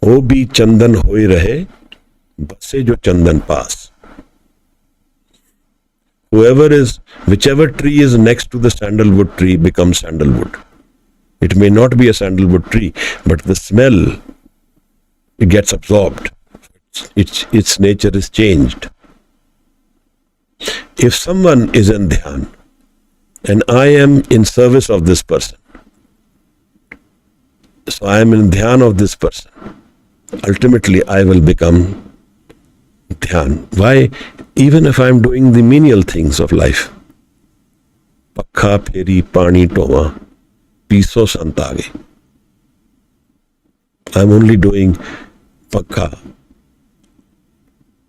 ओ भी चंदन होए रहे बसे जो चंदन पास. Whichever tree is next to the sandalwood tree becomes sandalwood. It may not be a sandalwood tree, but the smell, it gets absorbed. Its nature is changed. If someone is in dhyan and I am in service of this person, so I am in dhyan of this person, ultimately I will become dhyan. Why? Even if I am doing the menial things of life, pakha, pheri, pani, toma, piso, santage, I am only doing pakha.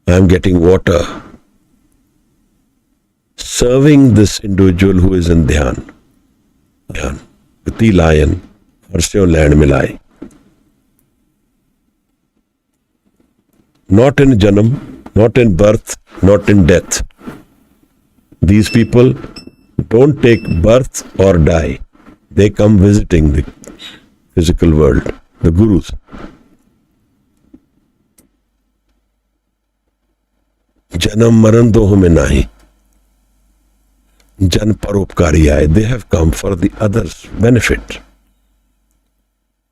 I am getting water, serving this individual who is in dhyan. Dhyan. Kati lion, harsyo land milai. Not in janam, not in birth, not in death. These people don't take birth or die. They come visiting the physical world, the gurus. Janam maran doh mein nahi. Jan paropkari aaye. They have come for the others' benefit.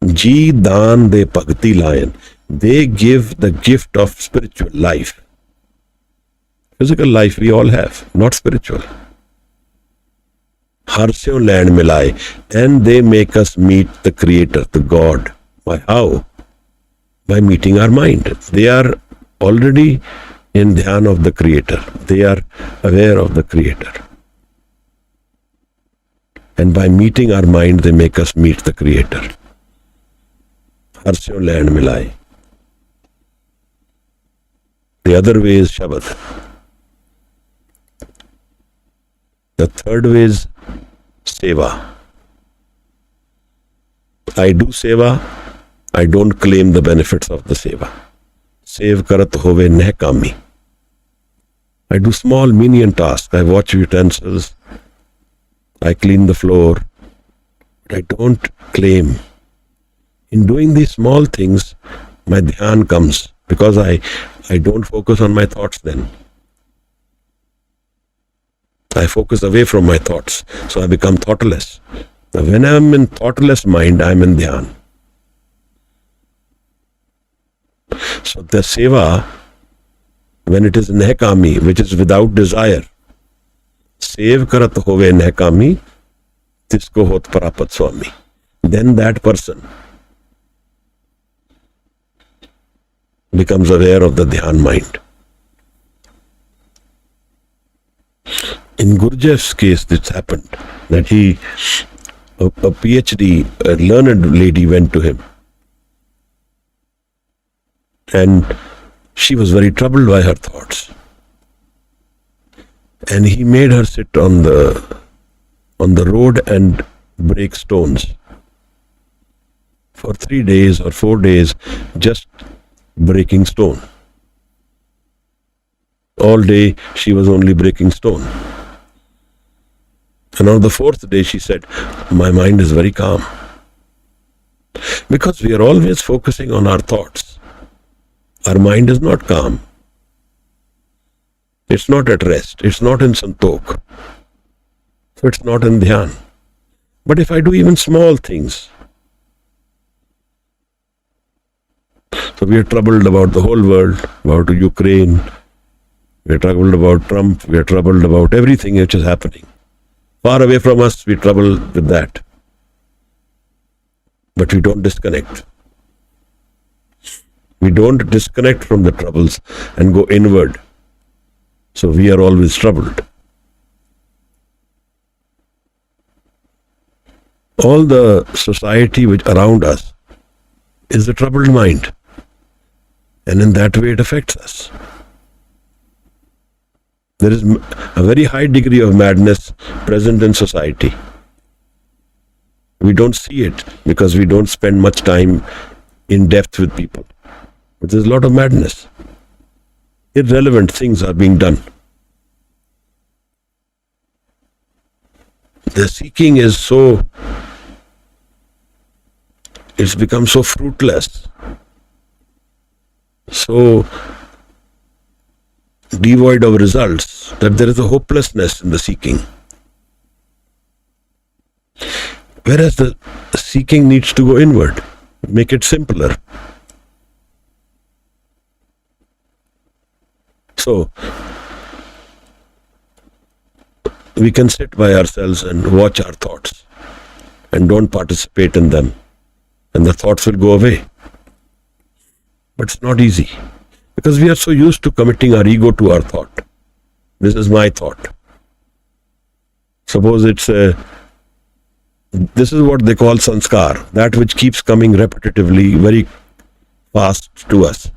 Ji daan de bhakti layan. They give the gift of spiritual life. Physical life we all have, not spiritual. Harsyo land milai. And they make us meet the Creator, the God. By how? By meeting our mind. They are already in dhyan of the Creator. They are aware of the Creator. And by meeting our mind, they make us meet the Creator. Harsyo land milai. The other way is Shabad. The third way is Seva. I do Seva. I don't claim the benefits of the Seva. Sev karat hove neh kami. I do small menial tasks. I wash utensils. I clean the floor. But I don't claim. In doing these small things, my dhyan comes because I don't focus on my thoughts then. I focus away from my thoughts, so I become thoughtless. Now, when I am in thoughtless mind, I am in dhyan. So the seva, when it is nehkami, which is without desire, sev karat hove nehkami, tisko hot prapat swami. Then that person becomes aware of the dhyan mind. In Gurdjieff's case, this happened, that a PhD, a learned lady went to him. And she was very troubled by her thoughts. And he made her sit on the road and break stones. For 3 days or 4 days, just breaking stone. All day she was only breaking stone. And on the 4th day she said, my mind is very calm. Because we are always focusing on our thoughts. Our mind is not calm. It's not at rest. It's not in santokh. So it's not in dhyan. But if I do even small things, so we are troubled about the whole world, about Ukraine, we are troubled about Trump, we are troubled about everything which is happening. Far away from us, we trouble with that. But we don't disconnect. We don't disconnect from the troubles and go inward. So we are always troubled. All the society which around us is a troubled mind. And in that way it affects us. There is a very high degree of madness present in society. We don't see it because we don't spend much time in depth with people. But there's a lot of madness. Irrelevant things are being done. The seeking is it's become so fruitless. so devoid of results that there is a hopelessness in the seeking. Whereas the seeking needs to go inward, make it simpler. So, we can sit by ourselves and watch our thoughts and don't participate in them, and the thoughts will go away. But it's not easy because we are so used to committing our ego to our thought. This is my thought. Suppose this is what they call sanskar, that which keeps coming repetitively, very fast to us.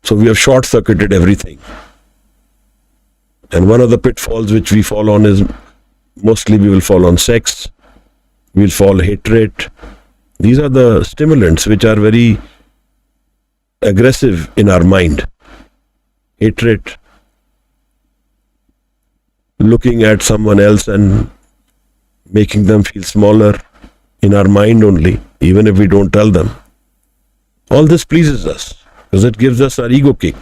So we have short-circuited everything. And one of the pitfalls which we fall on is, mostly we will fall on sex, we will fall hatred. These are the stimulants which are very aggressive in our mind. Hatred, looking at someone else and making them feel smaller in our mind only, even if we don't tell them. All this pleases us because it gives us our ego kick.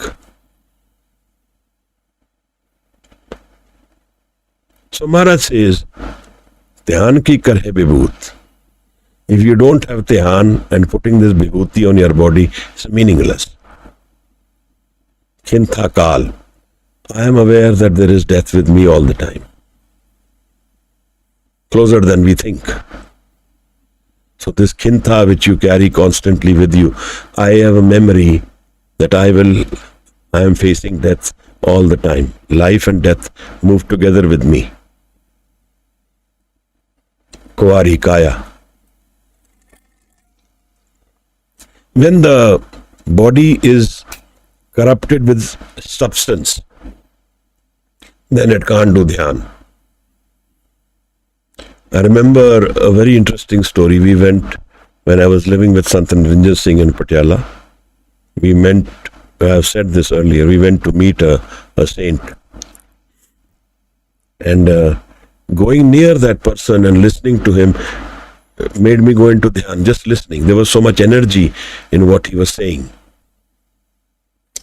So Maharaj says, Dhyan ki karhe vibhut. If you don't have dhyan and putting this vibhuti on your body, it's meaningless. Khintha kal. I am aware that there is death with me all the time. Closer than we think. So this khintha which you carry constantly with you, I have a memory that I am facing death all the time. Life and death move together with me. Kuwari kaya. When the body is corrupted with substance, then it can't do dhyan. I remember a very interesting story. We went, when I was living with Sant Ranjan Singh in Patiala, I have said this earlier, we went to meet a saint. And going near that person and listening to him made me go into dhyan, just listening. There was so much energy in what he was saying.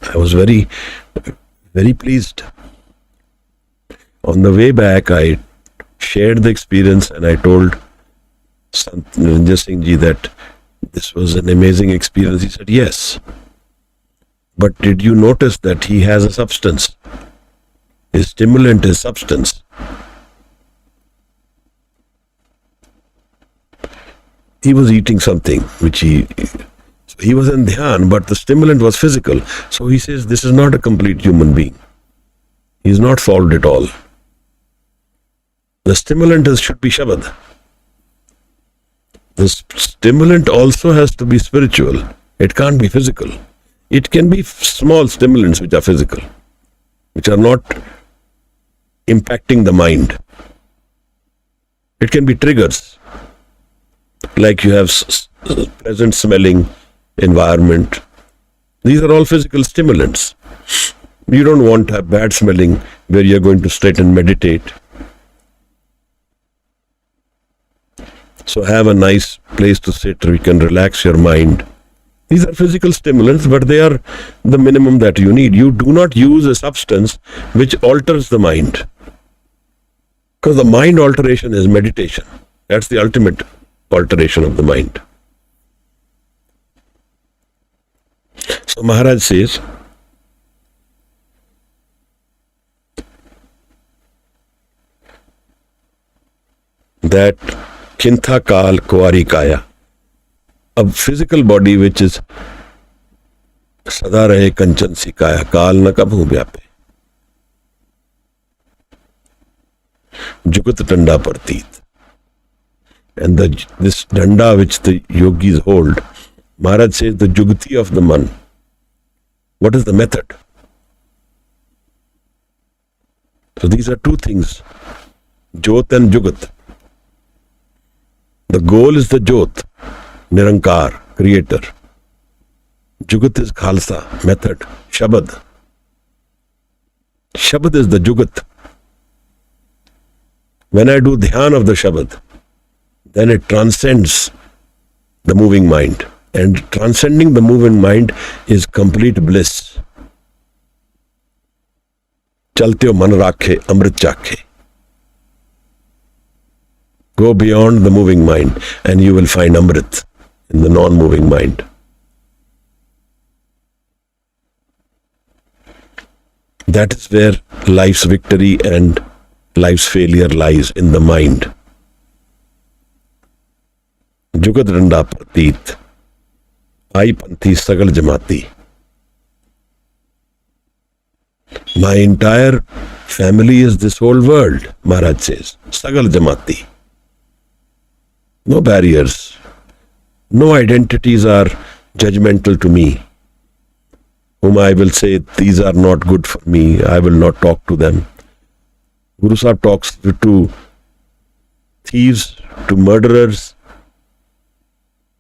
I was very, very pleased. On the way back, I shared the experience and I told Sant Ranjan Singh Ji that this was an amazing experience. He said, yes. But did you notice that he has a substance? His stimulant is substance. He was eating something which he was in dhyan, but the stimulant was physical. So he says, this is not a complete human being. He's not solved it all. The stimulant should be Shabad. The stimulant also has to be spiritual. It can't be physical. It can be small stimulants which are physical, which are not impacting the mind. It can be triggers, like you have pleasant smelling environment. These are all physical stimulants. You don't want to have bad smelling where you're going to sit and meditate. So have a nice place to sit where you can relax your mind. These are physical stimulants, but they are the minimum that you need. You do not use a substance which alters the mind. Because the mind alteration is meditation. That's the ultimate alteration of the mind. So Maharaj says, that Khintha Kal Kuwari Kaya, a physical body which is Sada Rahe Kanchan Si Kaya, Kal Na Kabhu Vyape, Jugat Danda Partit. And this danda which the yogis hold, Maharaj says the jugati of the man. What is the method? So these are two things, Jyot and Jugat. The goal is the Jyot, Nirankar, creator. Jugat is khalsa, method, Shabad. Shabad is the Jugat. When I do dhyan of the Shabad, then it transcends the moving mind. And transcending the moving mind is complete bliss. Chalte ho man rakhe, amrit chakhe. Go beyond the moving mind and you will find amrit in the non-moving mind. That is where life's victory and life's failure lies, in the mind. Jugat randa prateet, ai panthi sagal jamati. My entire family is this whole world, Maharaj says. Sagal jamati. No barriers. No identities are judgmental to me, whom I will say, these are not good for me, I will not talk to them. Guru Sahib talks to thieves, to murderers,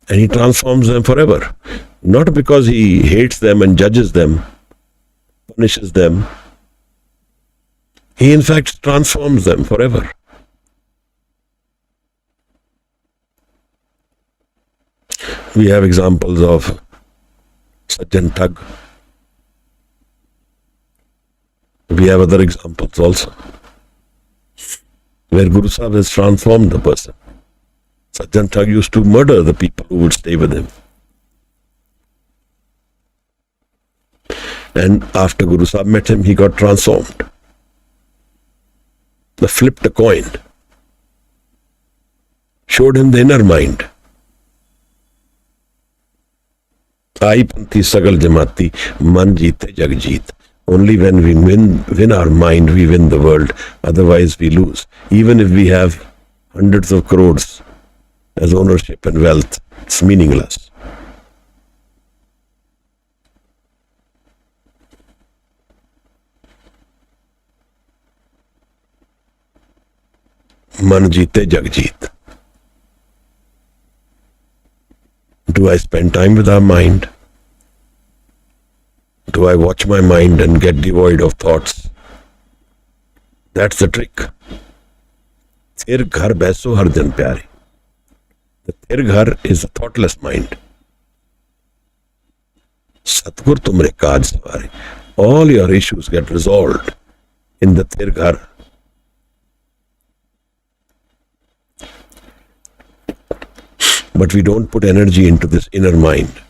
and he transforms them forever. Not because he hates them and judges them, punishes them. He in fact transforms them forever. We have examples of Sajjan Thug. We have other examples also, where Guru Sahib has transformed the person. Sajjan Thug used to murder the people who would stay with him. And after Guru Sahib met him, he got transformed. They flipped a coin, showed him the inner mind. Ai panthi sagal jamati, man jeete jag jeet. Only when we win our mind, we win the world. Otherwise, we lose. Even if we have hundreds of crores as ownership and wealth, it's meaningless. Man jeete jag jeet. Do I spend time with our mind? Do I watch my mind and get devoid of thoughts? That's the trick. Thir ghar baiso har jan pyare. The thir ghar is a thoughtless mind. Satgur tumre kaaj saware. All your issues get resolved in the thir ghar. But we don't put energy into this inner mind.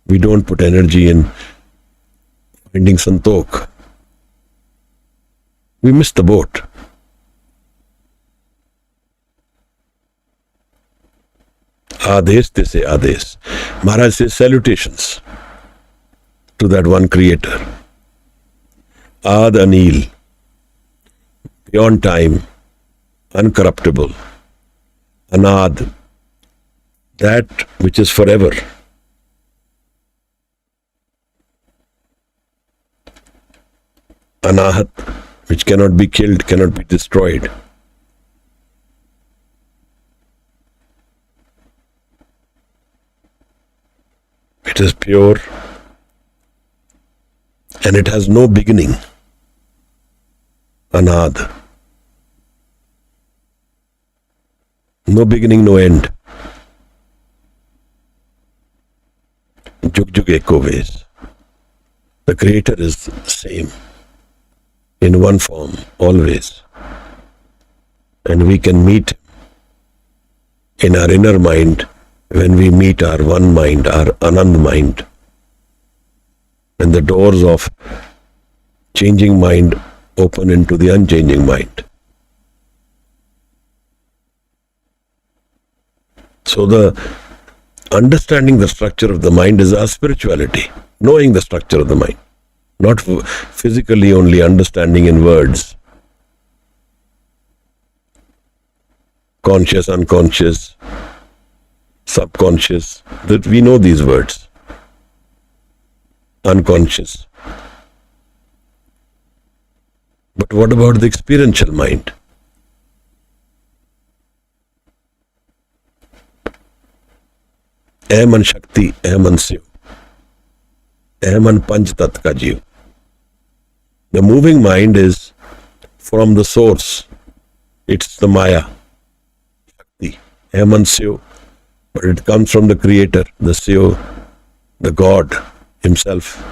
We don't put energy in finding santokh. We miss the boat. Adesh, they say Adesh. Maharaj says salutations to that one creator. Ad Anil, beyond time, uncorruptible. Anad, that which is forever. Anahat, which cannot be killed, cannot be destroyed. It is pure and it has no beginning. Anad. No beginning, no end. Jug Jug Eko ways. The Creator is same, in one form, always. And we can meet in our inner mind when we meet our one mind, our Anand mind. And the doors of changing mind open into the unchanging mind. So the understanding the structure of the mind is our spirituality, knowing the structure of the mind, not physically only understanding in words. Conscious, unconscious, subconscious, that we know these words. Unconscious. But what about the experiential mind? ऐ मन शक्ति, ऐ मन शिव, ऐ मन पंच तत्व का जीव. The moving mind is from the source. It's the Maya, Shakti, ऐ मन Shiv, but it comes from the Creator, the CEO, the God Himself.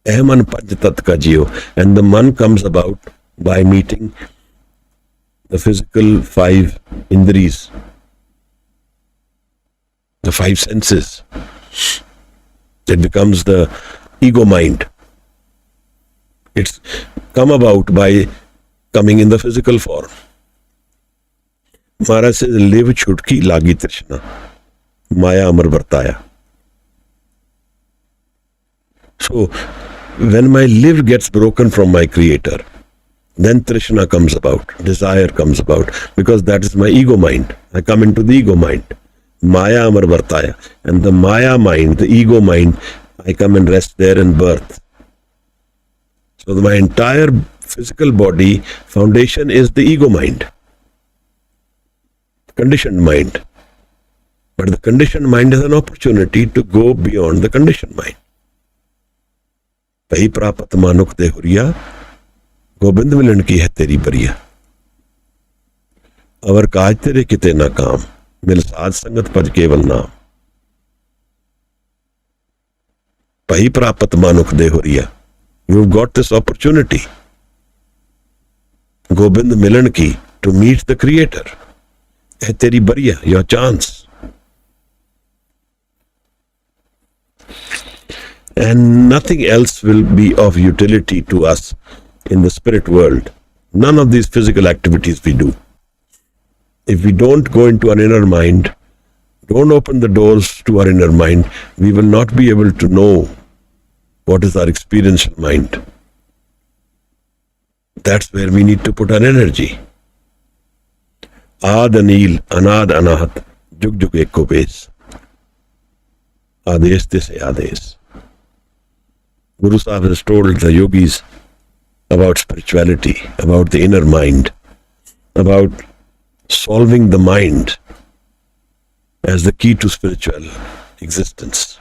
Eh man panch tat ka jiyo. And the man comes about by meeting the physical five indris, the five senses. It becomes the ego mind. It's come about by coming in the physical form. Maharaj says, live chutki lagi trishna, maya amar vartaya. So, when my live gets broken from my Creator, then trishna comes about, desire comes about, because that is my ego mind. I come into the ego mind. Maya amar vartaya. And the Maya mind, the ego mind, I come and rest there in birth. So my entire physical body foundation is the ego mind, conditioned mind. But the conditioned mind is an opportunity to go beyond the conditioned mind. Pahi prapat manuk de huriya, gobindmiline ki hai teri bariya. Avar kaaj tere kite na kaam, mil saad sangat paj keval naam. Pahi prapat manuk de huriya. You've got this opportunity, Gobind Milan ki, to meet the Creator. Hai teri bariya, your chance. And nothing else will be of utility to us in the spirit world. None of these physical activities we do. If we don't go into our inner mind, don't open the doors to our inner mind, we will not be able to know what is our experiential mind. That's where we need to put our energy. Aad Anil, Anad Anahat, Jug Jug Eko Bes. Ades Tise Ades. Guru Sahib has told the yogis about spirituality, about the inner mind, about solving the mind as the key to spiritual existence.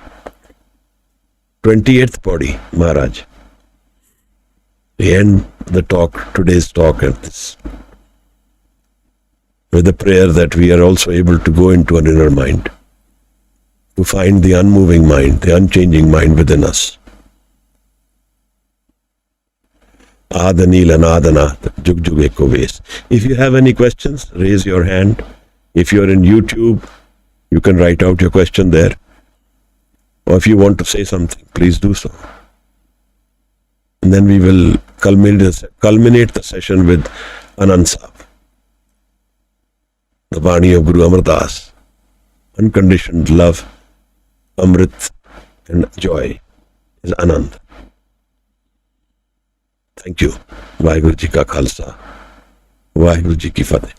28th body, Maharaj. We end the talk, today's talk at this, with a prayer that we are also able to go into an inner mind, to find the unmoving mind, the unchanging mind within us. Adanil Anadanath, Jug Jug Eko Ves. If you have any questions, raise your hand. If you're in YouTube, you can write out your question there. Or if you want to say something, please do so. And then we will culminate the session with Anand Sahib, the Bani of Guru Amar Das. Unconditioned love, Amrit and joy is Anand. Thank you. Waheguru Ji ka Khalsa. Waheguru Ji ki Fateh.